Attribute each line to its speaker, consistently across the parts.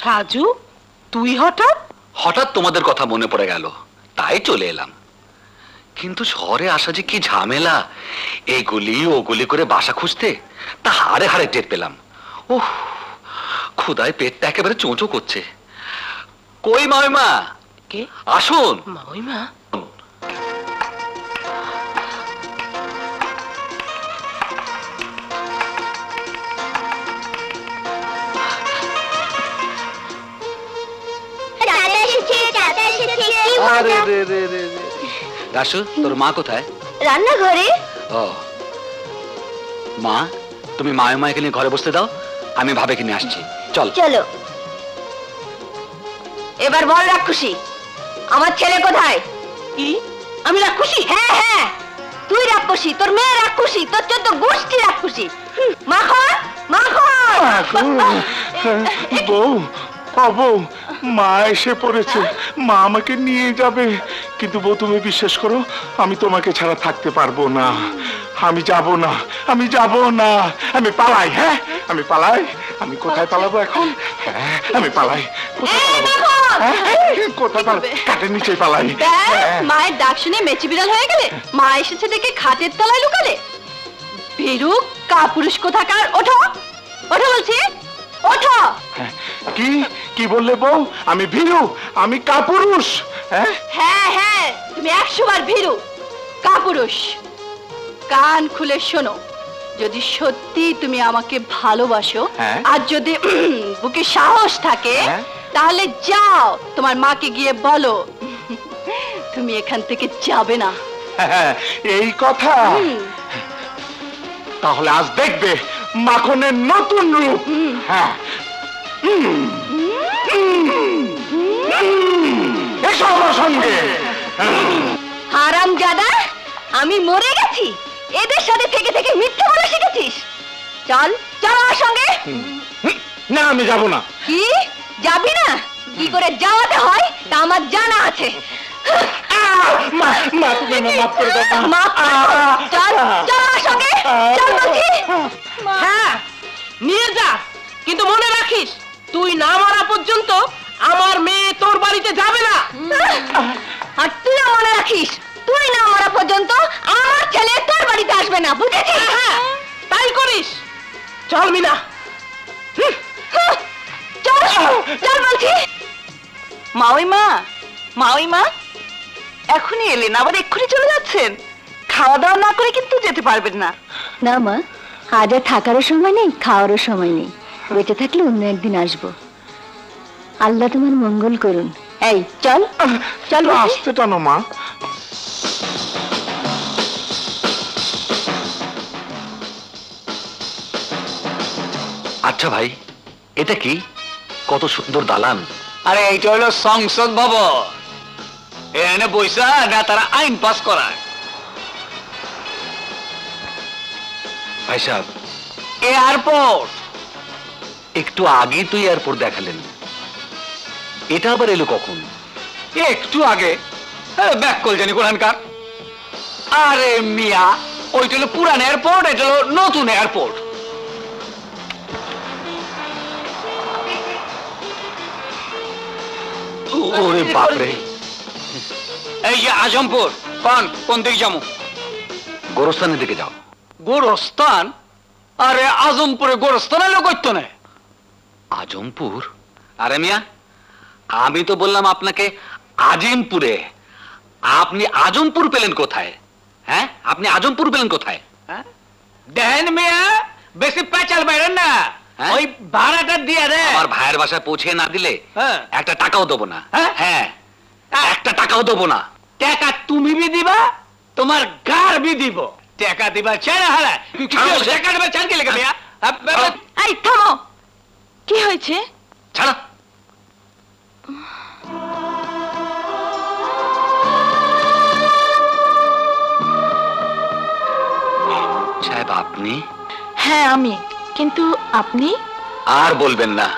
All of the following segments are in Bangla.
Speaker 1: রাজু, তুই হঠাৎ?
Speaker 2: হঠাৎ তোমাদের কথা মনে পড়ে গেল, তাই চলে এলাম। কিন্তু শহরে আসা যে কি ঝামেলা, এইগুলি ওগুলি করে বাসা খুঁজতে, তা হাড়ে হাড়ে টের পেলাম। ওহ, ক্ষুধায় পেটটা একেবারে চোঁচো করছে। কই মামিমা?
Speaker 1: কে?
Speaker 2: আসুন।
Speaker 1: মামিমা?
Speaker 2: রাসু, তোর মা কোথায়?
Speaker 3: রান্নাঘরে।
Speaker 2: ও মা, তুমি মামিমা এখানে ঘরে বসতে দাও, আমি ভাবে কিনে আসছি। চল
Speaker 3: চলো। এবার বল রাক্ষসী, আমার ছেলে কোথায়?
Speaker 1: কি? আমি রাক্ষসী?
Speaker 3: হ্যাঁ হ্যাঁ, তুই রাক্ষসী, তোর মেয়ে রাক্ষসী, তোর 14 গোষ্ঠী রাক্ষসী। মাখন মাখন।
Speaker 4: বউ, বউ, মা এসে পড়েছে, মা আমাকে নিয়ে যাবে। কিন্তু বউ, তুমি বিশ্বাস করো, আমি তোমাকে ছাড়া থাকতে পারবো না। আমি যাব না, আমি যাব না, আমি পালাই। হ্যাঁ, আমি পালাই। আমি কোথায় পালাবো এখন? হ্যাঁ, আমি পালাই। কোথায় পালাবো? কোথায় পালাবো? কাঠের নিচে পালাই।
Speaker 1: মায়ের ডাক শুনে মেচি বিড়াল হয়ে গেলে? মা এসেছে দেখে খাটের তলায় লুকালে? বেরুক কাপুরুষ কোথাকার! ওঠো, ওঠো বলছি, ওঠো।
Speaker 4: কি কি বললে বউ? আমি ভীরু, আমি কাপুরুষ? হ্যাঁ
Speaker 1: হ্যাঁ হ্যাঁ, তুমি 100 বার ভীরু, কাপুরুষ। কান খুলে শোনো, যদি সত্যি তুমি আমাকে ভালোবাসো, আর যদি বুকে সাহস থাকে, তাহলে যাও তোমার মাকে গিয়ে বলো তুমি এখান থেকে যাবে না।
Speaker 4: এই কথা? তাহলে আজ দেখবে মাখনের নতুন রূপ। হ্যাঁ, এসো আমার সঙ্গে।
Speaker 3: হারামজাদা, আমি মরে গেছি? এদের সাথে থেকে থেকে মিথ্যা বলা শিখেছিস? চল চল আমার সঙ্গে।
Speaker 4: না, আমি যাব না।
Speaker 3: কি যাবি না? কি করে যাওয়াতে হয় তা আমার জানা আছে।
Speaker 4: মা, মা, তুমি মাফ করে দাও।
Speaker 3: চল চল আমার সঙ্গে, চল বলছি।
Speaker 1: হ্যাঁ, নিয়ে যা, কিন্তু মনে রাখিস তুই না মারা পর্যন্ত আমার মেয়ে তোর বাড়িতে যাবে না।
Speaker 3: আর তুইও মনে রাখিস, তুই না মরা পর্যন্ত আমার ছেলে তোর বাড়িতে আসবে না, বুঝেছিস?
Speaker 1: হ্যাঁ, তাই করিস। চল মিনা,
Speaker 3: চল চল বলছি।
Speaker 5: মাওইমা, মাওইমা, এখনই এলেন, আবার এক্ষুনি চলে যাচ্ছেন? খাওয়া দাওয়া না করে কিন্তু যেতে পারবেন না।
Speaker 3: না মা, আজ আর থাকারও সময় নেই, খাওয়ারও সময় নেই। বেঁচে থাকলে অন্য একদিন আসবো। আল্লাহ তোমার মঙ্গল করুন। এই চল চল।
Speaker 4: আসতে টানো মা।
Speaker 2: আচ্ছা ভাই, এটা কি? কত সুন্দর দালান।
Speaker 6: আরে এইটা হলো সংসদ ভবন। এখানে বৈশা না তারা আইন পাস করায়।
Speaker 2: ভাই সাহেব,
Speaker 6: এয়ারপোর্ট।
Speaker 2: একটু আগেই তো এয়ারপোর্ট দেখালেন, এটা আবার এলো কখন?
Speaker 6: একটু আগে। ব্যাক কল জানি কোরআনকার। আরে মিয়া, ওইটা হলো পুরান এয়ারপোর্ট, এটা হলো নতুন এয়ারপোর্ট।
Speaker 2: ওরে বাপরে!
Speaker 6: এই যে আজমপুর, কোন দিকে যাবো?
Speaker 2: গোরস্থানের দিকে যাও।
Speaker 6: গোরস্থান? আরে আজমপুরে গোরস্থান এলো করতো না।
Speaker 2: আজমপুর? আরে মিয়া, আমি তো বললাম আপনাকে আজিমপুরে। আপনি আজমপুর পেলেন কোথায়? হ্যাঁ, আপনি আজমপুর পেলেন কোথায়?
Speaker 6: দেখেন মিয়া, বেশি পেঁচাল বাইরেন না। ওই ভাড়াটা দিয়ে রে।
Speaker 2: আমার ভাইয়ের বাসায় পৌঁছে না দিলে একটা টাকাও দেবো না। হ্যাঁ, একটা টাকাও দেবো না।
Speaker 6: টাকা তুমি বি দিবা, তোমার গার বি দিব। টাকা দিবা চেনা হারা, টাকা দিবা চান কে লেগে মিয়া?
Speaker 1: এই থামো, কি হয়েছে?
Speaker 2: ছাড়া। সাহেব আপনি?
Speaker 1: হ্যাঁ আমি, কিন্তু আপনি?
Speaker 2: আর বলবেন না,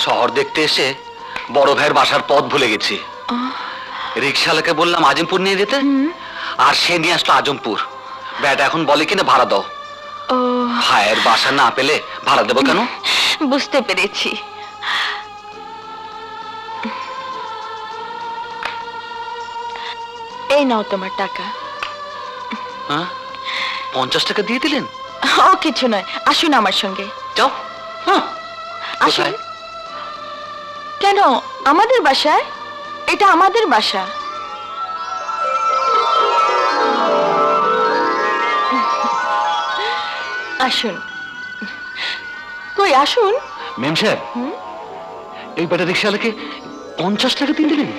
Speaker 2: শহর দেখতে এসে বড় ভাইয়ের বাসার পথ ভুলে গেছি। রিক্সাওয়ালাকে বললাম আজিমপুর নিয়ে যেতে, আর সে নিয়ে আসলো আজমপুর। ব্যাটা এখন বলে কিনা ভাড়া দাও। ভাইয়ের বাসা না পেলে ভাড়া দেবো কেন?
Speaker 1: বুঝতে পেরেছি।
Speaker 5: এই নাও তোমার টাকা।
Speaker 2: হ্যাঁ, 50 টাকা দিয়ে দিলেন?
Speaker 5: ও কিছু নয়, আসুন আমার সঙ্গে।
Speaker 2: যাও। হ্যাঁ,
Speaker 5: আসুন।
Speaker 2: কোথায়?
Speaker 5: কেন? আমাদের বাসায়। এটা আমাদের বাসা। আসুন। কই আসুন।
Speaker 2: মেম সাহেব, এই বেটা রিক্সাওয়ালাকে 50 টাকা দিয়ে দিলেন?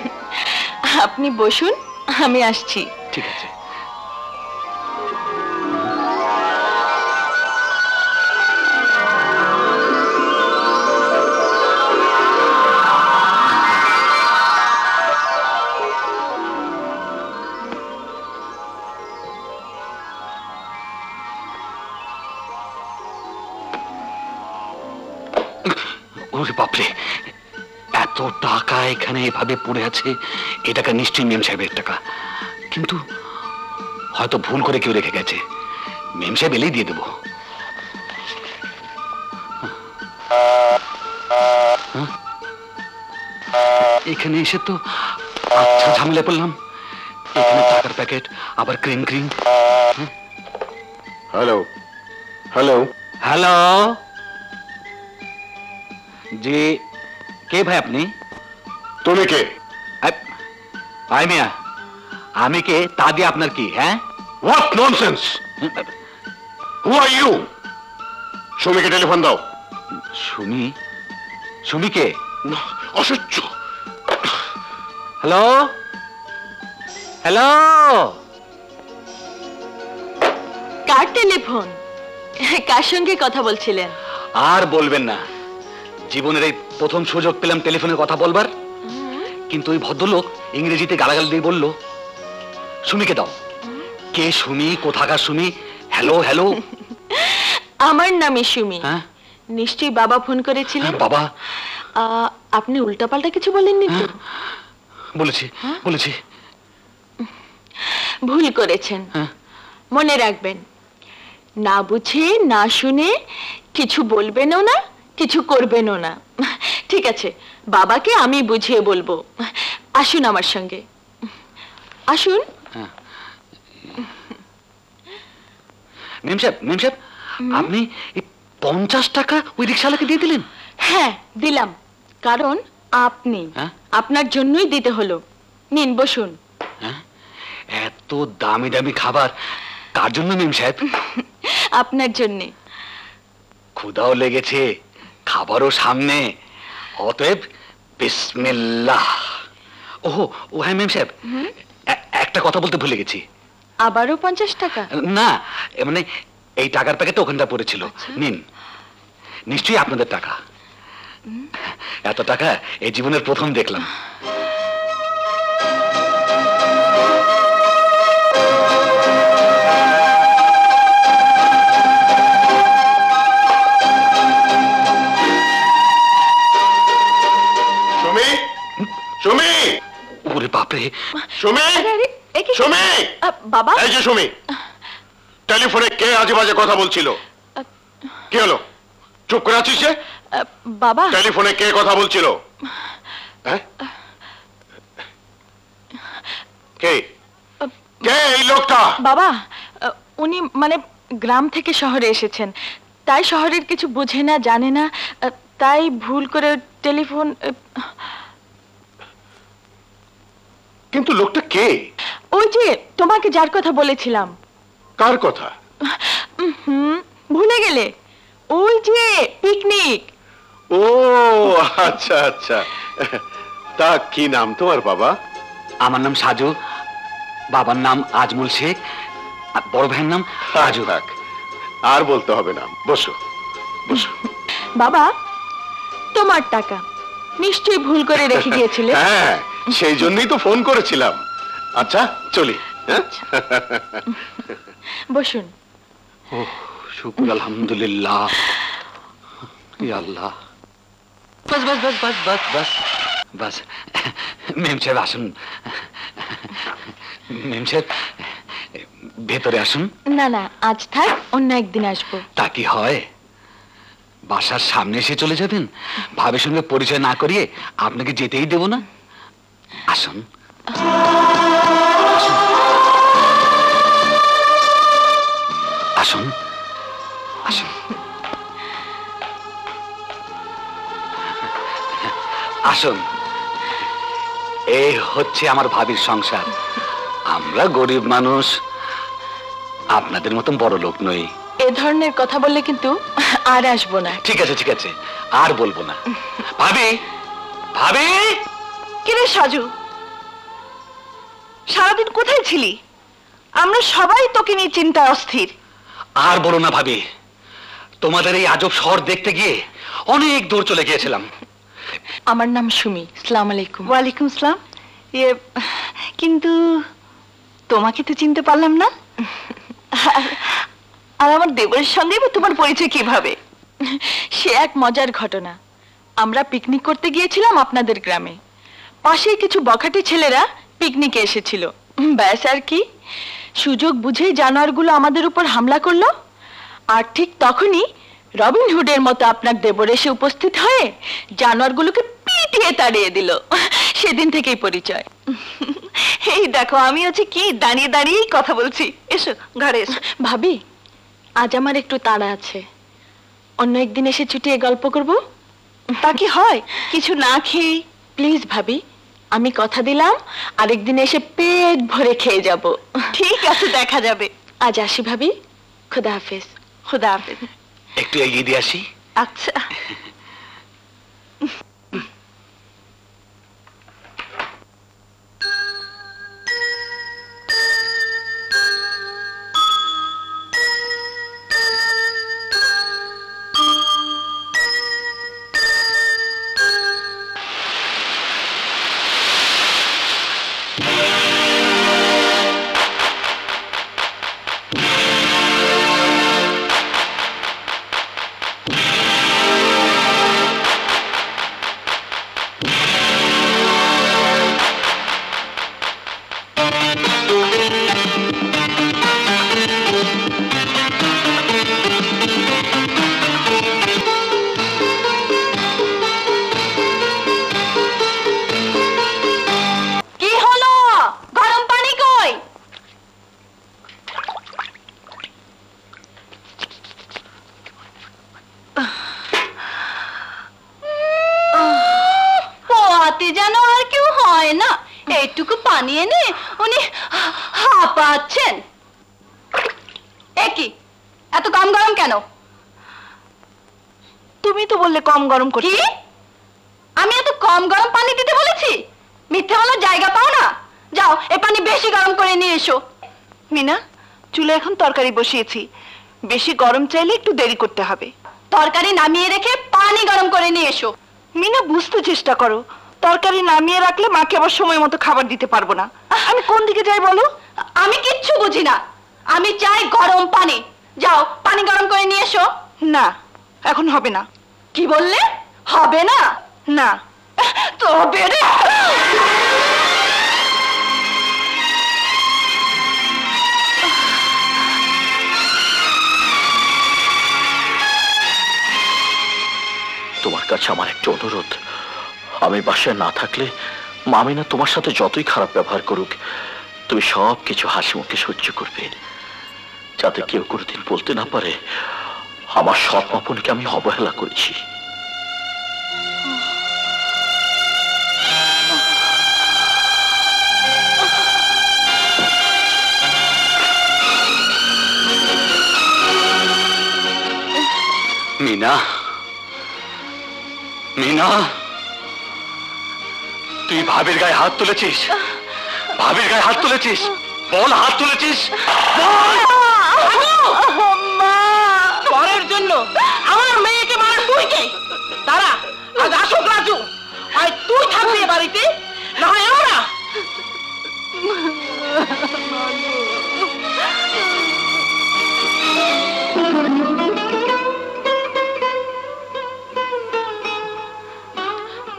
Speaker 5: আপনি বসুন, আমি আসছি।
Speaker 2: ঠিক আছে। ওরে বাপরে, এত টাকা এখানে এভাবে পড়ে আছে। এই টাকা নিশ্চয়ই মেম সাহেবের টাকা, কিন্তু হয়তো ভুল করে কেউ রেখে গেছে। মেম সাহেব এলেই দিয়ে দেবো। এখানে এসে তো আচ্ছা ঝামেলা পড়লাম। এখানে টাকার প্যাকেট, আবার cream cream.
Speaker 4: Hello hello
Speaker 2: hello, জি কে ভাই আপনি?
Speaker 4: তুমি কে?
Speaker 2: ভাই মিয়া, আমি কে তা দিয়ে আপনার কি? হ্যাঁ,
Speaker 4: what nonsense, who are you? সুমিকে টেলিফোন দাও।
Speaker 2: সুমি? সুমি কে?
Speaker 4: অসহ্য।
Speaker 2: হ্যালো হ্যালো,
Speaker 5: কার টেলিফোন? কার সঙ্গে কথা বলছিলেন?
Speaker 2: আর বলবেন না, জীবনের এই প্রথম সুযোগ পেলাম টেলিফোনে কথা বলবার। কিন্তু ওই ভদ্রলোক ইংরেজিতে গালাগালি দিয়ে বলল, সুমিকে দাও। কে সুমি? কোথাকার সুমি? Hello hello.
Speaker 5: আমার নামই সুমি।
Speaker 2: হ্যাঁ,
Speaker 5: নিশ্চয়ই বাবা ফোন করেছিলেন।
Speaker 2: বাবা?
Speaker 5: আপনি উল্টাপাল্টা কিছু বলেননি তো?
Speaker 2: বলেছি বলেছি।
Speaker 5: ভুল করেছেন।
Speaker 2: হ্যাঁ।
Speaker 5: মনে রাখবেন, না বুঝে না শুনে কিছু বলবেনও না, কিছু করবেনও না। ঠিক আছে, বাবাকে আমি বুঝিয়ে বলবো। আসুন আমার সঙ্গে, আসুন।
Speaker 2: মেম সাহেব, মেম সাহেব, আপনি এই 50 টাকা ওই রিক্সাওয়ালাকে দিয়ে দিলেন?
Speaker 5: হ্যাঁ দিলাম, কারণ আপনি, আপনার জন্যই দিতে হলো। নিন বসুন।
Speaker 2: এত দামি দামি খাবার কার জন্য মেম সাহেব?
Speaker 5: আপনার জন্যে।
Speaker 2: ক্ষুধাও লেগেছে, খাবারও সামনে, অতএব বিসমিল্লাহ। ওহো, ও হ্যাঁ মেম সাহেব, একটা কথা বলতে ভুলে গেছি।
Speaker 5: আবারও 50 টাকা?
Speaker 2: না, মানে এই টাকার প্যাকেটটা ওখানটা পড়েছিল। নিন, নিশ্চয়ই আপনাদের টাকা। এত টাকা এই জীবনের প্রথম দেখলাম।
Speaker 4: সুমি, সুমি,
Speaker 2: ওরে বাপরে।
Speaker 4: সুমি, সুমি,
Speaker 5: বাবা।
Speaker 4: এই যে সুমি, টেলিফোনে কে আজে বাজে কথা বলছিল? কি হলো, চুপ করে আছিস যে?
Speaker 5: বাবা,
Speaker 4: টেলিফোনে কে কথা বলছিল? কে কে এই লোকটা?
Speaker 5: বাবা, উনি মানে গ্রাম থেকে শহরে এসেছেন, তাই শহরের কিছু বোঝে না, জানে না, তাই ভুল করে টেলিফোন।
Speaker 4: কিন্তু লোকটা কে?
Speaker 5: ওই যে তোমাকে যার কথা বলেছিলাম।
Speaker 4: কার কথা?
Speaker 5: ভুলে গেলে? ওই যে পিকনিক।
Speaker 4: ও আচ্ছা আচ্ছা, তা কি নাম তোমার বাবা?
Speaker 2: আমার নাম সাজু, বাবার নাম আজমল শেখ, আর বড় ভাইয়ের নাম রাজু।
Speaker 4: থাক, আর বলতে হবে না, বসো বসো।
Speaker 5: বাবা, তোমার টাকা নিশ্চয়ই ভুল করে রেখে গিয়েছিলে।
Speaker 4: হ্যাঁ, সেই জন্যই তো ফোন করেছিলাম। আচ্ছা চলি।
Speaker 5: বসুন।
Speaker 2: শুকুর আলহামদুলিল্লাহ। ইয়া আল্লাহ। বাস বাস বাস বাস বাস বাস বাস। মেম সাহেব আসুন, মেম সাহেব ভেতরে আসুন।
Speaker 5: না না, আজ থাক, অন্য একদিন আসবো।
Speaker 2: তা কি হয়? বাসার সামনে এসে চলে যাবেন? ভাবের সঙ্গে পরিচয় না করিয়ে আপনাকে যেতেই দেব না। আসুন আসুন। আসুন, এই হচ্ছে আমার ভাবির সংসার। আমরা গরিব মানুষ, আপনাদের মতন বড় লোক নই।
Speaker 5: এ ধরনের কথা বললে কিন্তু আর আসবো না।
Speaker 2: ঠিক আছে ঠিক আছে, আর বলবো না। ভাবি, ভাবি।
Speaker 1: কিরে সাজু, সারাদিন কোথায় ছিলি? আমরা সবাই তোকে নিয়ে চিন্তায় অস্থির।
Speaker 2: আর বলো না ভাবি, তোমাদের এই আজব শহর দেখতে গিয়ে অনেক দূর চলে গিয়েছিলাম।
Speaker 5: আমার নাম সুমি। আসসালামু আলাইকুম।
Speaker 1: ওয়ালাইকুম আসসালাম। কিন্তু তোমাকে তো চিনতে পারলাম না। আর আমার দেবরের সঙ্গে তোমার পরিচয় কিভাবে?
Speaker 5: সে এক মজার ঘটনা। আমরা পিকনিক করতে গিয়েছিলাম আপনাদের গ্রামে। পাশেই কিছু বখাটে ছেলেরা পিকনিকে এসেছিল। ব্যাস আর কি, সুযোগ বুঝেই জানোয়ারগুলো আমাদের উপর হামলা করলো। আর ঠিক তখনই রবিনহুডের মতো আপনার দেবর এসে উপস্থিত হয়ে জানোয়ারগুলোকে পিটিয়ে তাড়িয়ে দিল। সেদিন থেকেই পরিচয়।
Speaker 1: এই দেখো, আমি হচ্ছে কি দাঁড়িয়ে দাঁড়িয়েই কথা বলছি। এসো ঘরে এসো।
Speaker 5: ভাবি, আজ আমার একটু তাড়া আছে, অন্য একদিন এসে ছুটিয়ে গল্প করব।
Speaker 1: তা কি হয় কিছু না খেয়ে?
Speaker 5: প্লিজ ভাবি, আমি কথা দিলাম আরেকদিন এসে পেট ভরে খেয়ে যাব।
Speaker 1: ঠিক আছে, দেখা যাবে।
Speaker 5: আজ আসি ভাবি, খুদা হাফেজ।
Speaker 1: খুদা হাফেজ।
Speaker 2: একটু এগিয়ে দিয়ে আসি।
Speaker 1: আচ্ছা। যেন আর কেউ হয় না, এইটুকু পানি এনে উনি হাঁপাচ্ছেন। একই এত কম গরম কেন? তুমি তো বললে কম গরম করতে। কি? আমি এত কম গরম পানি দিতে বলেছি? মিথ্যে বলার জায়গা পাও না। যাও, এ পানি বেশি গরম করে নিয়ে এসো। মিনা, চুলে এখন তরকারি বসিয়েছি, বেশি গরম চাইলে একটু দেরি করতে হবে। তরকারি নামিয়ে রেখে পানি গরম করে নিয়ে এসো। মিনা, বুঝতে চেষ্টা করো, তরকারি নামিয়ে রাখলে মাকে আবার সময় মতো খাবার দিতে পারবো না। আমি কোন দিকে যাই বলো? আমি কিচ্ছু বুঝি না, আমি চাই গরম পানি। যাও, পানি গরম করে নিয়ে এসো। না, এখন হবে না। কি বললে? হবে না? না। তবে রে,
Speaker 7: তোমার কাছে আমার একটা অনুরোধ, আমি বাসায় না থাকলে মামিনা তোমার সাথে যতই খারাপ ব্যবহার করুক, তুমি সব কিছু হাসি মুখে সহ্য করবে, যাতে কেউ কোনোদিন বলতে না পারে আমার সৎ মাপনকে আমি অবহেলা করেছি।
Speaker 2: মিনা, মিনা, তুই ভাবির গায়ে হাত তুলেছিস? ভাবির গায়ে হাত তুলেছিস? বল, হাত তুলেছিস?
Speaker 1: পরের জন্য আমার মেয়েকে মারা তুই কে? তারা আজ আসুক রাজু, হয় তুই থাকবি এ বাড়িতে, না হয় আমরা।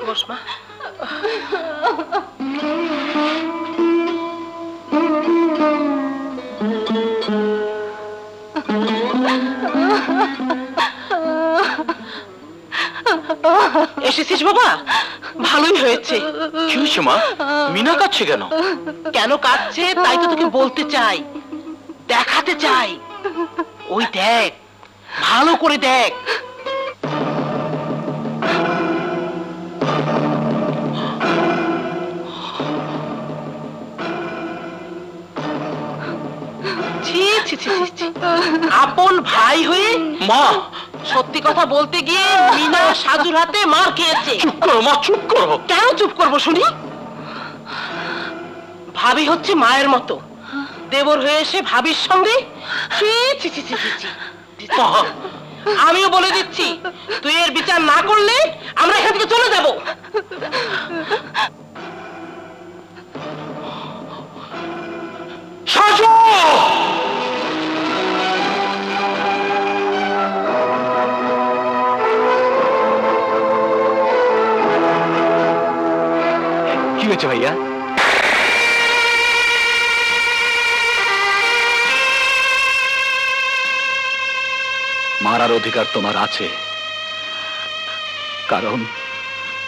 Speaker 1: বস মা। এসেছিস বাবা? ভালোই হয়েছে।
Speaker 7: কি হয়েছে মা? মিনা কাঁদছে কেন?
Speaker 1: কেন কাঁদছে তাই তো তোকে বলতে চাই, দেখাতে চাই। ওই দেখ, ভালো করে দেখ।
Speaker 8: ছি, ছি, ছি, ছি। আপন ভাই হয়ে
Speaker 7: মা
Speaker 8: সত্যি কথা বলতে গিয়ে মিনা সাজুর হাতে মার খেয়েছে।
Speaker 7: চুপ করো মা, চুপ করো।
Speaker 8: কেন চুপ করবো শুনি? ভাবি হচ্ছে মায়ের মতো, দেবর হয়ে এসে ভাবির সঙ্গে ছি, ছি, ছি, ছি, ছি, ছি।
Speaker 7: মা,
Speaker 8: আমিও বলে দিচ্ছি, তুই এর বিচার না করলে আমরা এখান থেকে চলে যাব।
Speaker 7: সাজু!
Speaker 2: কি হয়েছে ভাইয়া? মারার অধিকার তোমার আছে, কারণ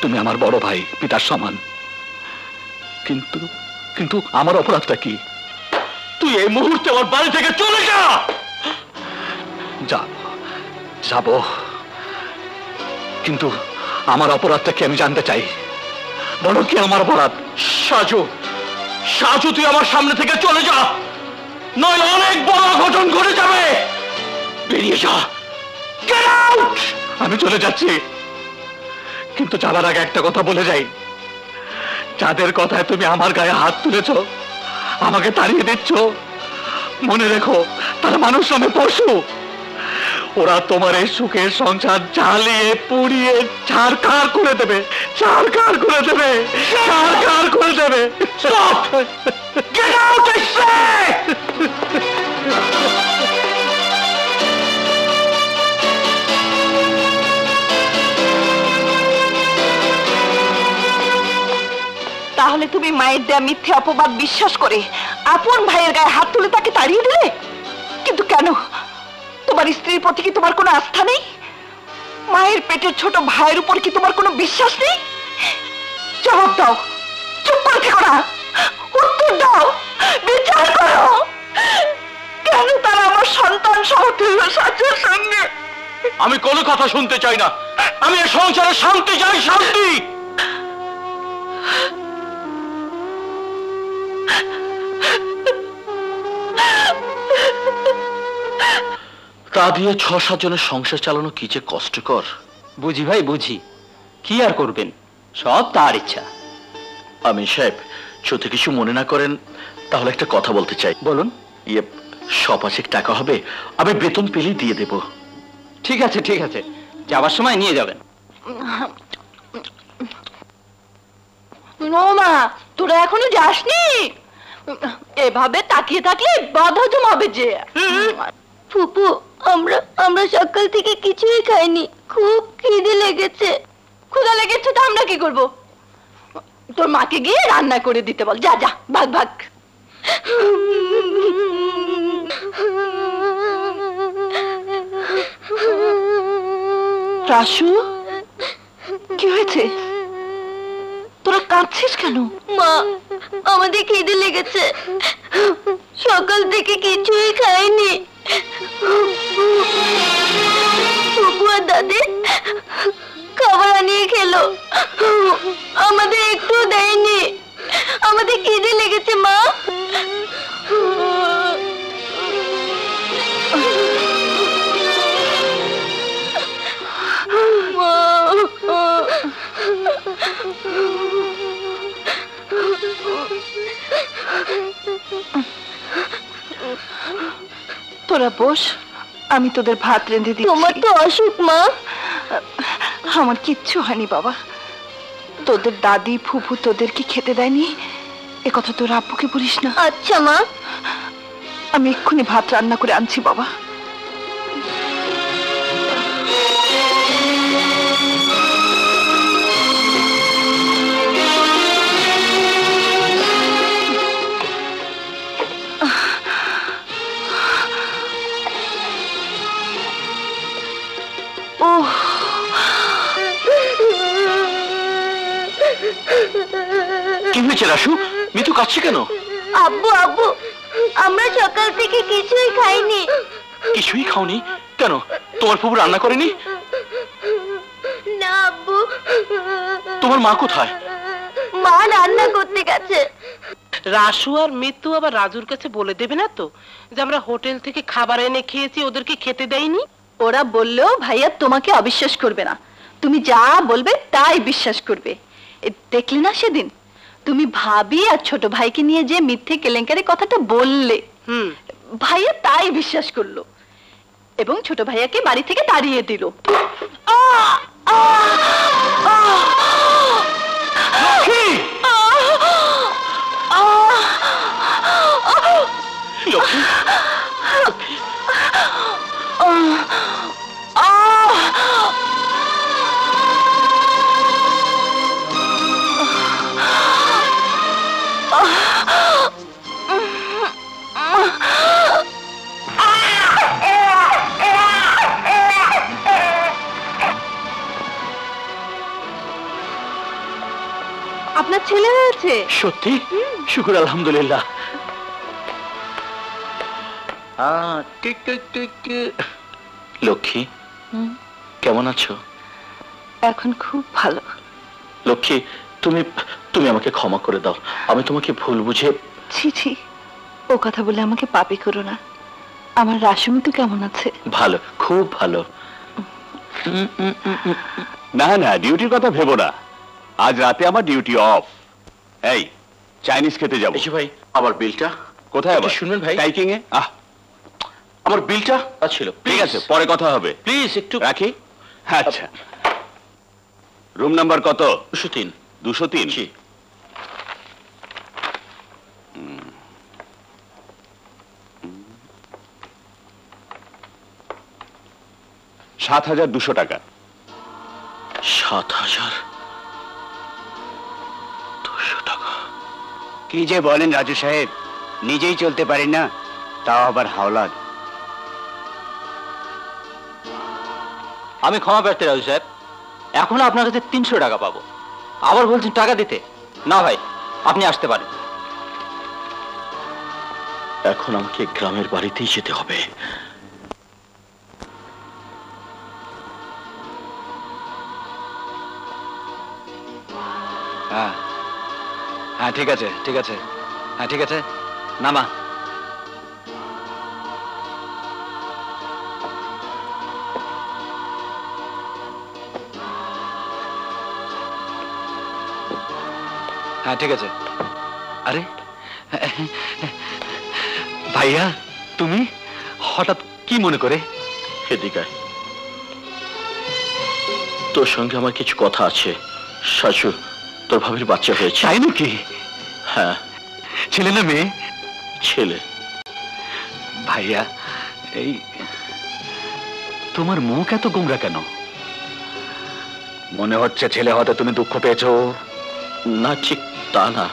Speaker 2: তুমি আমার বড় ভাই, পিতার সমান। কিন্তু কিন্তু আমার অপরাধটা কি?
Speaker 7: তুই এই মুহূর্তে আমার বাড়ি থেকে চলে যা।
Speaker 2: যাব, কিন্তু আমার অপরাধটা কি আমি জানতে চাই। বলো কি আমার অপরাধ?
Speaker 7: সাজু, সাজু তুই আমার সামনে থেকে চলে যা, নইলে অনেক বড় অঘটন ঘটে যাবে। বেরিয়ে যা। Get out!
Speaker 2: আমি চলে যাচ্ছি, কিন্তু যাবার আগে একটা কথা বলে যাই। যাদের কথায় তুমি আমার গায়ে হাত তুলেছ, আমাকে তাড়িয়ে দিচ্ছ, মনে রেখো তারা মানুষ নামে পশু। ওরা তোমার এই সুখের সংসার জ্বালিয়ে পুড়িয়ে ছারখার করে দেবে, ছারখার করে দেবে, ছারখার করে দেবে।
Speaker 7: Stop! Get out, I say!
Speaker 9: তাহলে তুমি মায়ের দেয়া মিথ্যে অপবাদ বিশ্বাস করে আপন ভাইয়ের গায়ে হাত তুলে তাকে তাড়িয়ে দিলে? কিন্তু কেন? তোমার স্ত্রীর প্রতি কি তোমার কোনো আস্থা নেই? মায়ের পেটের ছোট ভাইয়ের উপর কি তোমার কোনো বিশ্বাস নেই? জবাব দাও, চুপ করে থেকো না, উত্তর দাও, বিচার করো। কেন তারা আমার সন্তান সমতুল্য সাজুর সঙ্গে?
Speaker 7: আমি কোনো কথা শুনতে চাই না, আমি এই সংসারে শান্তি চাই, শান্তি। তা দিয়ে ৬-৭ জনের সংসার চালানো কি যে কষ্টকর।
Speaker 6: বুঝি ভাই বুঝি, কি আর করবেন, সব তার ইচ্ছা।
Speaker 7: আমি সাহেব, যদি কিছু মনে না করেন তাহলে একটা কথা বলতে চাই।
Speaker 6: বলুন।
Speaker 7: ইয়ে, ৫০০ টাকা হবে, আমি বেতন পেলেই দিয়ে দেব।
Speaker 6: ঠিক আছে ঠিক আছে, যাবার সময় নিয়ে যাবেন।
Speaker 1: মা, তোরা এখনো যাসনি? এভাবে তাকিয়ে থাকলে বদহজম হবে যে।
Speaker 3: ফুপু, আমরা সকাল থেকে কিছুই খাইনি, খুব খিদে লেগেছে।
Speaker 1: ক্ষুধা লেগেছে তো আমরা কি করব? তোর মাকে গিয়ে রান্না করে দিতে বল, যা যা, ভাগ ভাগ।
Speaker 9: রাসু, কি হয়েছে? তোরা কাঁদছিস কেন?
Speaker 3: মা, আমাদের খিদে লেগেছে, সকাল থেকে কিছুই খাইনি। ফুপু আর দাদি খাবার আনিয়ে খেলো, আমাদের একটু দেয়নি। আমাদের খিদে লেগেছে মা।
Speaker 9: তোরা বস, আমি তোদের ভাত রেঁধে দিচ্ছি।
Speaker 3: তোমার তো অসুখ মা।
Speaker 9: আমার কিচ্ছু হয়নি বাবা। তোদের দাদি ফুফু তোদেরকে খেতে দেয়নি, এ কথা তোর আব্বুকে বলিস না।
Speaker 3: আচ্ছা মা।
Speaker 9: আমি এক্ষুনি ভাত রান্না করে আনছি বাবা।
Speaker 7: কি হয়েছে রাসু? মিতু কাঁদছে কেন?
Speaker 3: আব্বু আব্বু, আমরা সকাল থেকে কিছুই খাইনি।
Speaker 7: কিছুই খাওনি কেন? তোমার ফুফু রান্না করেনি?
Speaker 3: না আব্বু।
Speaker 7: তোমার মা কোথায়?
Speaker 3: মা রান্না করতে গেছে।
Speaker 8: রাসু আর মৃত্যু আবার রাজুর কাছে বলে দেবে না তো যে আমরা হোটেল থেকে খাবার এনে খেয়েছি, ওদেরকে খেতে দেয়নি?
Speaker 1: ওরা বললেও ভাইয়া তোমাকে অবিশ্বাস করবে না, তুমি যা বলবে তাই বিশ্বাস করবে। দেখলে না সেদিন তুমি ভাবি আর ছোট ভাইকে নিয়ে যে মিথ্যে কেলেঙ্কারি কথাটা বললে, ভাইয়া তাই বিশ্বাস করলো এবং ছোট ভাইয়াকে বাড়ি থেকে তাড়িয়ে দিল। আপনার ছেলে হয়েছে?
Speaker 7: সত্যি? শুকুর আলহামদুলিল্লাহ। লক্ষ্মী, কেমন আছো?
Speaker 9: এখন খুব ভালো।
Speaker 7: লক্ষ্মী, তুমি তুমি আমাকে ক্ষমা করে দাও, আমি তোমাকে ভুল বুঝে।
Speaker 9: ছি ছি, ও কথা বলে আমাকে পাপী করো না। আমার রাসমৃত্যু কেমন আছে?
Speaker 7: ভালো, খুব ভালো।
Speaker 10: না না, ডিউটির কথা ভেবো না, আজ রাতে আমার ডিউটি অফ। এই চাইনিজ খেতে যাবো।
Speaker 7: ভাই, আমার বিলটা
Speaker 10: কোথায়? আবার
Speaker 7: শুনবেন ভাই,
Speaker 10: টাইকিং এ। আমার বিলটা
Speaker 7: ছিল।
Speaker 10: ঠিক আছে, পরে কথা হবে।
Speaker 7: প্লিজ একটু
Speaker 10: রাখি। আচ্ছা, রুম নাম্বার কত?
Speaker 7: 203।
Speaker 10: 203? 7,200 টাকা।
Speaker 7: 7,200 টাকা?
Speaker 6: কি যে বলেন রাজু সাহেব, নিজেই চলতে পারি না, তাও আবার হাওলাত।
Speaker 11: আমি ক্ষমা প্রার্থী রাজু সাহেব, এখন আপনার কাছে 300 টাকা পাবো, আবার বলছেন টাকা দিতে? না ভাই, আপনি আসতে পারেন।
Speaker 7: এখন আমাকে গ্রামের বাড়িতেই যেতে হবে।
Speaker 2: হ্যাঁ হ্যাঁ, ঠিক আছে ঠিক আছে, হ্যাঁ ঠিক আছে, নামা। হ্যাঁ ঠিক আছে। আরে ভাইয়া, তুমি হঠাৎ কি মনে করে?
Speaker 7: এদিকে তোর সঙ্গে আমার কিছু কথা আছে। শাশু, তোর ভাবির বাচ্চা হয়েছে।
Speaker 2: তাই নাকি?
Speaker 7: হ্যাঁ।
Speaker 2: ছেলে না মেয়ে?
Speaker 7: ছেলে।
Speaker 2: ভাইয়া, এই তোমার মুখ এত গোমরা কেন? মনে হচ্ছে ছেলে হতে তুমি দুঃখ পেয়েছো।
Speaker 7: না, ঠিক তা না,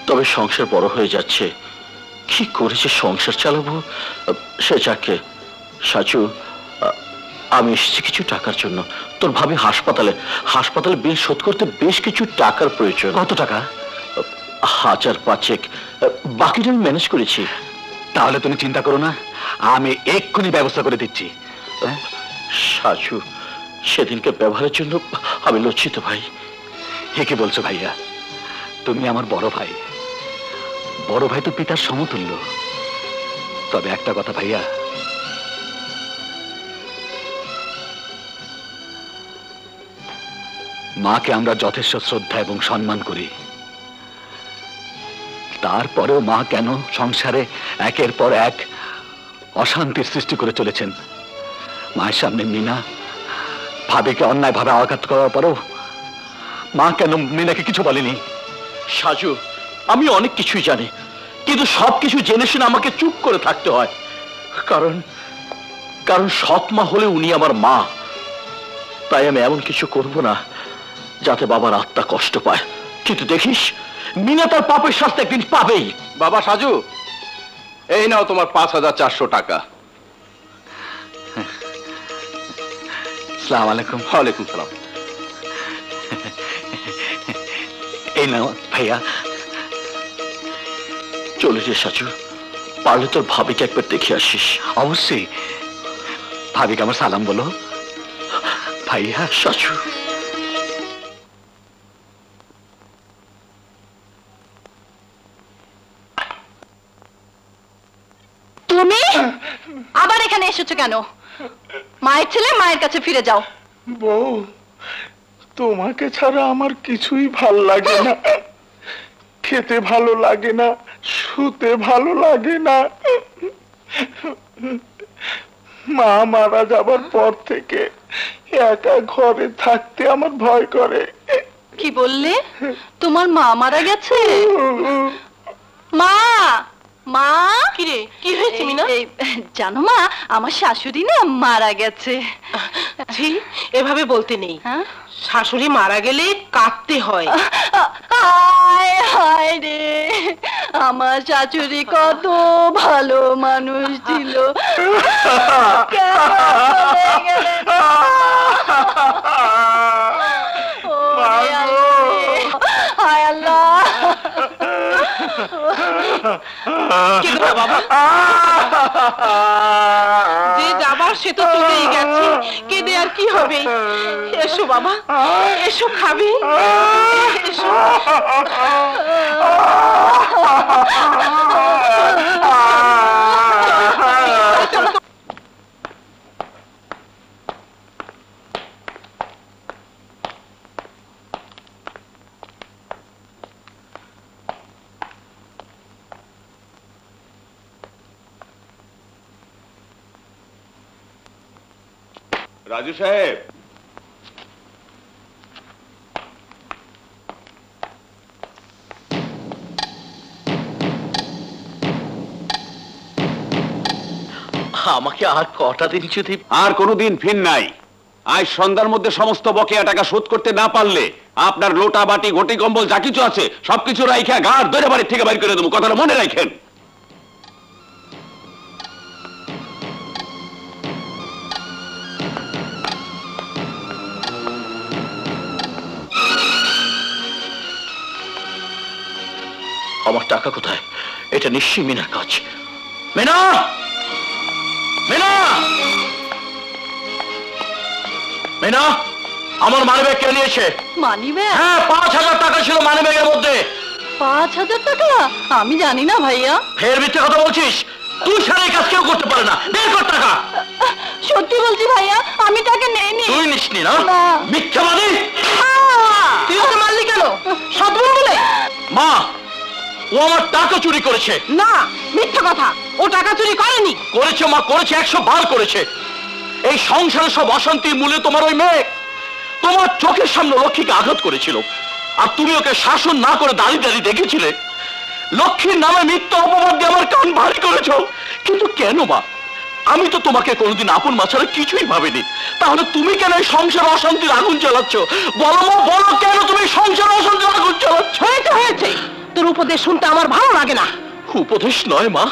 Speaker 7: তবে সংসার বড় হয়ে যাচ্ছে, কি করেছে সংসার চালাবো সে যাকে। সাচু, আমি এসেছি কিছু টাকার জন্য। তোর ভাবি হাসপাতালে বিল শোধ করতে বেশ কিছু টাকার প্রয়োজন।
Speaker 2: কত টাকা?
Speaker 7: 1,500, বাকিটা আমি ম্যানেজ করেছি।
Speaker 2: তাহলে তুমি চিন্তা করো না, আমি এক্ষুনি ব্যবস্থা করে দিচ্ছি।
Speaker 7: সাচু, সেদিনকে ব্যবহারের জন্য আমি লজ্জিত ভাই।
Speaker 2: হে কি বলছো ভাইয়া? তুমি আমার বড় ভাই, বড় ভাই তো পিতার সমতুল্য। তবে একটা কথা ভাইয়া, মাকে আমরা যথেষ্ট শ্রদ্ধা এবং সম্মান করি, তারপরেও মা কেন সংসারে একের পর এক অশান্তির সৃষ্টি করে চলেছেন? মায়ের সামনে মিনা ভাবিকে অন্যায়ভাবে আঘাত করার পরেও মা কেন মিনাকে কিছু বলেনি?
Speaker 7: সাজু, আমি অনেক কিছুই জানি, কিন্তু সবকিছু জেনে শুনে আমাকে চুপ করে থাকতে হয়। কারণ সৎ মা হলে উনি আমার মা। তাই আমি এমন কিছু করব না যাতে বাবার আত্মা কষ্ট পায়। কিন্তু দেখিস, মিনা তার পাপের শাস্তি একদিন পাবেই।
Speaker 10: বাবা সাজু, এই নাও তোমার 5,400 টাকা।
Speaker 2: আসসালামু আলাইকুম।
Speaker 10: ওয়ালাইকুম সালাম।
Speaker 2: এই নাও ভাইয়া।
Speaker 7: চলে যে সাজু, পারলে তোর ভাবিকে একবার দেখে আসিস।
Speaker 2: অবশ্যই, ভাবিকে আমার সালাম বলো। ভাইয়া।
Speaker 7: সাজু।
Speaker 1: তুমি আবার এখানে এসেছো কেন? মায়ের ছেলে মায়ের কাছে ফিরে যাও।
Speaker 4: বউ, তোমাকে ছাড়া আমার কিছুই ভাল লাগে না। খেতে ভালো লাগে না, শুতে ভালো লাগে না। মা মারা যাবার পর থেকে একা ঘরে থাকতে আমার ভয় করে।
Speaker 1: কি বললে? তোমার মা মারা গেছে? মা, মা,
Speaker 8: কি রে, কি হয়েছে মিনা?
Speaker 1: জানো মা, আমার শাশুড়ি না মারা গেছে।
Speaker 8: ছি, এভাবে বলতে নেই।
Speaker 1: হ্যাঁ,
Speaker 8: শাশুড়ি মারা গেলে কাঁদতে হয়।
Speaker 1: হায় হায় রে, আমার শাশুড়ি কত ভালো মানুষ ছিল। কেন চলে গেলে? হায় আল্লাহ।
Speaker 8: বাবা, যে যাবার সে তো চলেই গেছে, কেঁদে আর কি হবে? এসো বাবা, এসো, খাবে, এসো।
Speaker 10: রাজু সাহেব,
Speaker 7: আমাকে আর কটা দিন যদি।
Speaker 10: আর কোনোদিন ফির নাই। আজ সন্ধ্যার মধ্যে সমস্ত বকেয়া টাকা শোধ করতে না পারলে আপনার লোটা বাটি ঘটি কম্বল যা কিছু আছে সবকিছু রাইখা গাড় ধরে বাড়ির থেকে বাইর করে দেবো। কথাটা মনে রাখেন।
Speaker 7: আমার টাকা কোথায়? এটা নিশ্চয়ই মিনার কাজ। মিনা, মিনা, মিনা, আমার মানিব্যাগ কে নিয়েছে?
Speaker 1: মানিব্যাগ?
Speaker 7: হ্যাঁ, 5,000 টাকা ছিল মানিব্যাগের মধ্যে।
Speaker 1: 5,000 টাকা? আমি জানি না ভাইয়া।
Speaker 7: ফের মিথ্যে কথা বলছিস? তুই সারা এই কাজ কেউ করতে পারে না। বের কর টাকা।
Speaker 1: সত্যি বলছি ভাইয়া, আমি টাকা নেইনি।
Speaker 7: তুই নিসনি না?
Speaker 1: না।
Speaker 7: মিথ্যাবাদী।
Speaker 1: তুই ওকে মারলি কেন? সদবুল বলে?
Speaker 7: মা, ও আমার টাকা চুরি করেছে।
Speaker 8: না, মিথ্যা কথা, ও টাকা চুরি করেনি।
Speaker 7: করেছে মা, করেছে, 100 বার করেছে। এই সংসারে সব অশান্তির মূলে তোমার ওই মেয়ে। তোমার চোখের সামনে লক্ষ্মীকে আঘাত করেছিল, আর তুমি ওকে শাসন না করে দাঁড়িয়ে দাঁড়িয়ে দেখেছিলে। লক্ষ্মীর নামে মিথ্যা অপবাদ দিয়ে আমার কান ভারী করেছো। কিন্তু কেন মা? আমি তো তোমাকে কোনোদিন আপন মা ছাড়া কিছুই ভাবিনি। তাহলে তুমি কেন এই সংসার অশান্তির আগুন জ্বালাচ্ছ? বলো মা, বলো, কেন তুমি সংসার অশান্তির আগুন জ্বালাচ্ছ?
Speaker 8: হয়েছে, তোর উপদেশ শুনতে আমার ভালো লাগে না।
Speaker 7: উপদেশ নয় মা,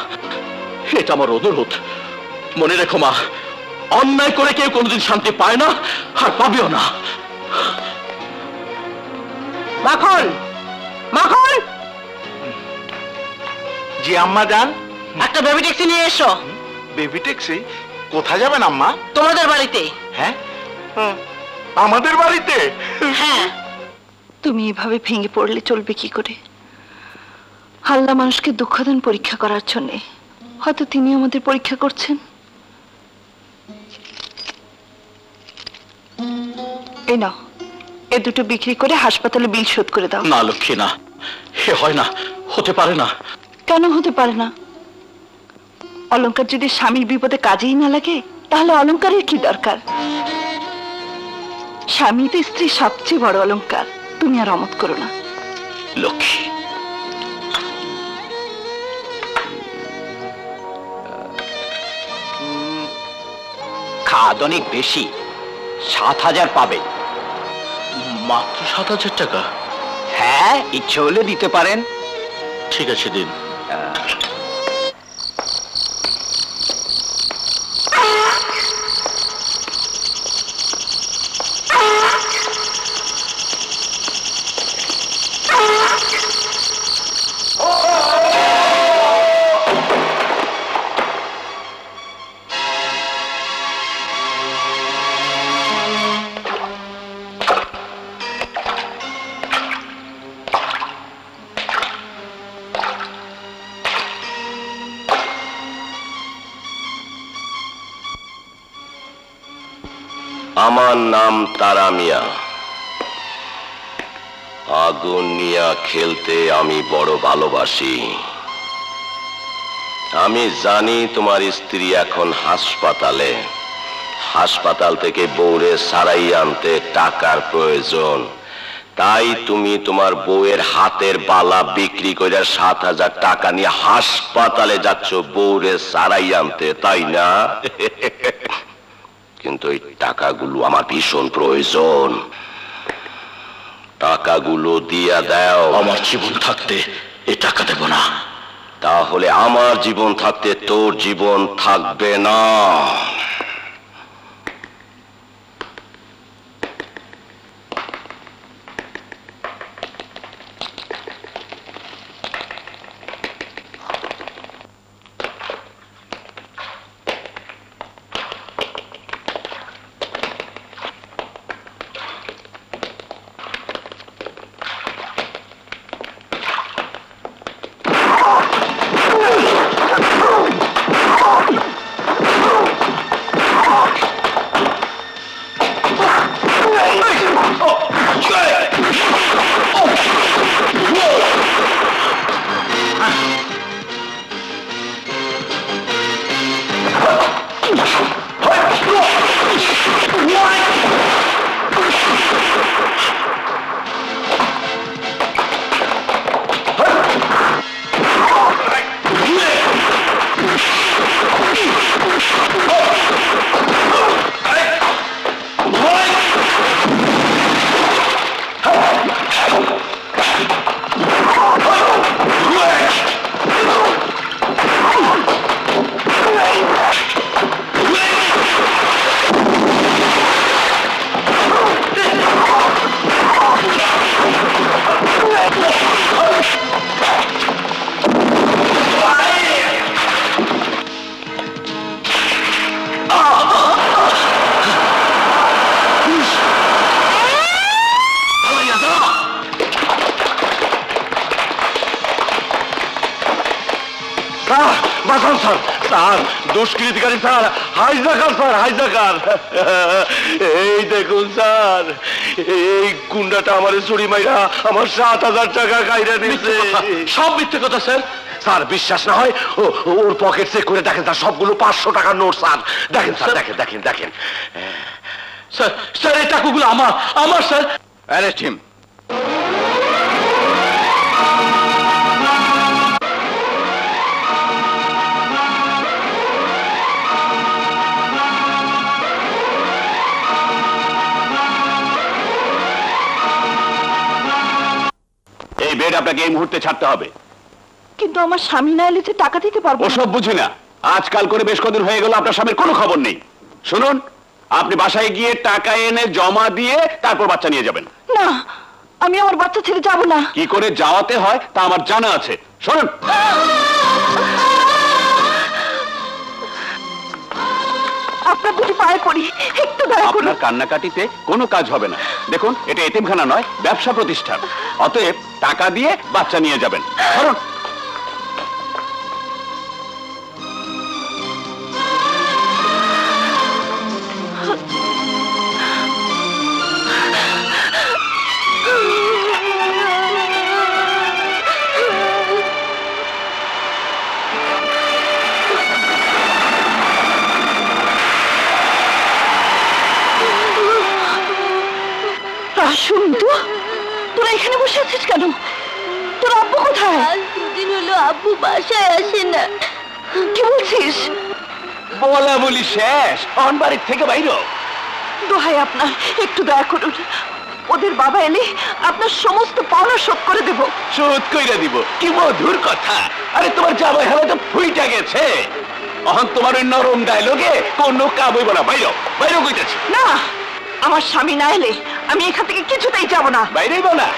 Speaker 7: এটা আমার অনুরোধ। মনে রেখো মা, অন্যায় করে কেউ কোনোদিন শান্তি পায় না, আর পাবেও না।
Speaker 8: মাখন, মাখন।
Speaker 4: জি আম্মা যান।
Speaker 8: একটা বেবি ট্যাক্সি নিয়ে এসো।
Speaker 4: Baby taxi? কোথায় যাবেন আম্মা?
Speaker 8: তোমাদের বাড়িতে।
Speaker 4: হ্যাঁ, আমাদের বাড়িতে?
Speaker 8: হ্যাঁ।
Speaker 9: তুমি এভাবে ভেঙে পড়লে চলবে কি করে? আল্লাহ মানুষকে দুঃখ দেন পরীক্ষা করার জন্যে। হয়তো তিনি আমাদের পরীক্ষা করছেন। এই নাও, এ দুটো বিক্রি করে হাসপাতালে বিল শোধ করে দাও।
Speaker 7: না লক্ষ্মী, না, এ হয় না, হতে পারে না।
Speaker 9: কেন হতে পারে না? অলংকার যদি স্বামীর বিপদে কাজেই না লাগে, তাহলে অলংকারের কি দরকার? স্বামী তো স্ত্রীর সবচেয়ে বড় অলংকার। তুমি আর অমত করো না।
Speaker 7: লক্ষ্মী,
Speaker 11: খাদ অনেক বেশি, 7,000 পাবে।
Speaker 7: মাত্র 7,000 টাকা?
Speaker 11: হ্যাঁ, ইচ্ছে হলে দিতে পারেন।
Speaker 7: ঠিক আছে, দিন।
Speaker 12: আমার নাম তারা মিয়া। আগুন নিয়ে খেলতে আমি বড় ভালোবাসি। আমি জানি তোমার স্ত্রী এখন হাসপাতালে। হাসপাতাল থেকে বউরে সারাই আনতে টাকার প্রয়োজন। তাই তুমি তোমার বউয়ের হাতের বালা বিক্রি করে 7,000 টাকা নিয়ে হাসপাতালে যাচ্ছ বউরে সারাই আনতে, তাই না? কিন্তু এই টাকাগুলো আমার ভীষণ প্রয়োজন। টাকাগুলো দিয়া দাও।
Speaker 7: আমার জীবন থাকতে এই টাকা দেব না।
Speaker 12: তাহলে আমার জীবন থাকতে তোর জীবন থাকবে না। দুষ্কৃতিকারী স্যার, হাইজাকার স্যার, হাইজাকার। এই দেখুন স্যার, এই গুন্ডাটা আমার চুরি মাইরা আমার 7,000 টাকা কাইরা দিচ্ছে।
Speaker 7: সব মিথ্যে কথা স্যার।
Speaker 12: স্যার বিশ্বাস না হয় ওর পকেট চেক করে দেখেন স্যার, সবগুলো 500 টাকার নোট স্যার। দেখেন স্যার, দেখেন দেখেন দেখেন
Speaker 7: স্যার। স্যার এই টাকাগুলো আমার আমার স্যার।
Speaker 10: Arrest him. এই বেড আপনাকে এই মুহূর্তে ছাড়তে হবে।
Speaker 9: কিন্তু আমার স্বামী না এলে যে টাকা দিতে পারবো না।
Speaker 10: ওসব বুঝি না, আজকাল করে বেশ কদিন হয়ে গেল আপনার স্বামীর কোনো খবর নেই। শুনুন, আপনি বাসায় গিয়ে টাকা এনে জমা দিয়ে তারপর বাচ্চা নিয়ে যাবেন।
Speaker 9: না, আমি আমার বাচ্চা ছেড়ে যাব না।
Speaker 10: কি করে যাওয়াতে হয় তা আমার জানা আছে। শুনুন,
Speaker 9: আপনার দুটি পায়ে পড়ি, একটু দয়া করুন।
Speaker 10: আপনার কান্নাকাটিতে কোনো কাজ হবে না। দেখুন, এটা এতিমখানা নয়, ব্যবসা প্রতিষ্ঠান। অতএব টাকা দিয়ে বাচ্চা নিয়ে যাবেন। শুনুন,
Speaker 9: শুন তো, তোরা এখানে বসে আছিস কেন? তোর আব্বু কোথায়?
Speaker 3: আজ দুদিন হলো আব্বু বাসায় আসে না।
Speaker 9: কি বলছিস?
Speaker 10: বলা বলি শেষ, অন বাড়ির থেকে বাইরে।
Speaker 9: দোহাই আপনার, একটু দয়া করুন। ওদের বাবা এলে আপনার সমস্ত পাওনা শোধ করে দেব।
Speaker 10: শোধ কইরা দিব? কি মধুর কথা। আরে তোমার জামাই হালা তো ফুইটা গেছে। অহন তোমার ওই নরম ডায়লগে কোনো কাম হইব না। বাইরে বাইরে কইতেছি
Speaker 9: না, আমার স্বামী না এলে আমি এখান থেকে কিছুতেই যাব না।
Speaker 10: বাইরেই না।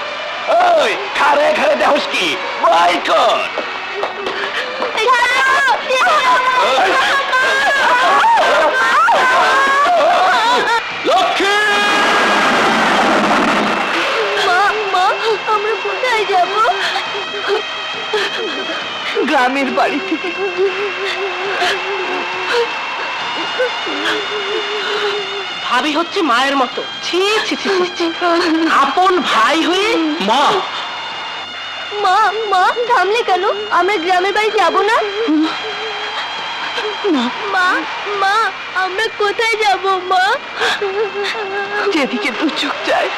Speaker 10: ওই খারে খারে দেহস কি বাই কর। লক্ষ্মী,
Speaker 3: মা, আমরা কোথায় যাব?
Speaker 9: গ্রামের বাড়ি থেকে।
Speaker 8: ভাবি হচ্ছে মায়ের মতো। ছি ছি ছি ছি, আপন ভাই হয়ে
Speaker 6: মা
Speaker 3: মা মা থামলে কেন? আমরা গ্রামের বাড়ি যাব না? মা মা আমরা কোথায় যাব মা?
Speaker 9: যেদিকে দু চোখ যায়।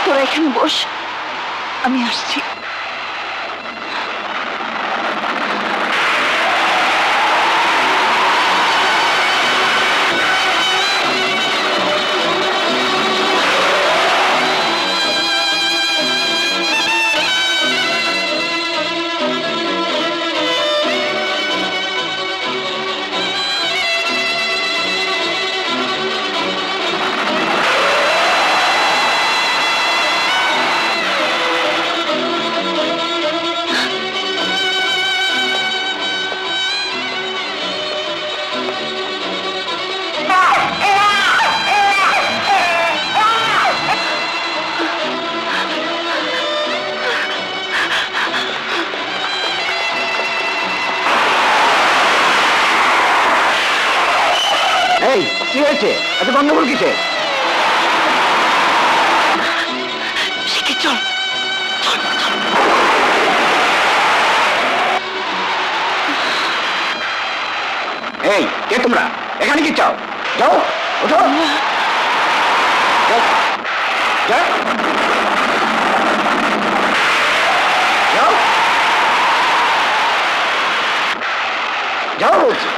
Speaker 9: তোরা এখানে বস, আমি আসছি।
Speaker 6: এই কি হয়েছে? এত গন্ডগোল কিসের?
Speaker 9: চল।
Speaker 6: এই কে তোমরা? এখানে কি চাও? যাও, ওঠো। যাও, যাও, যাও, যাও বলছি।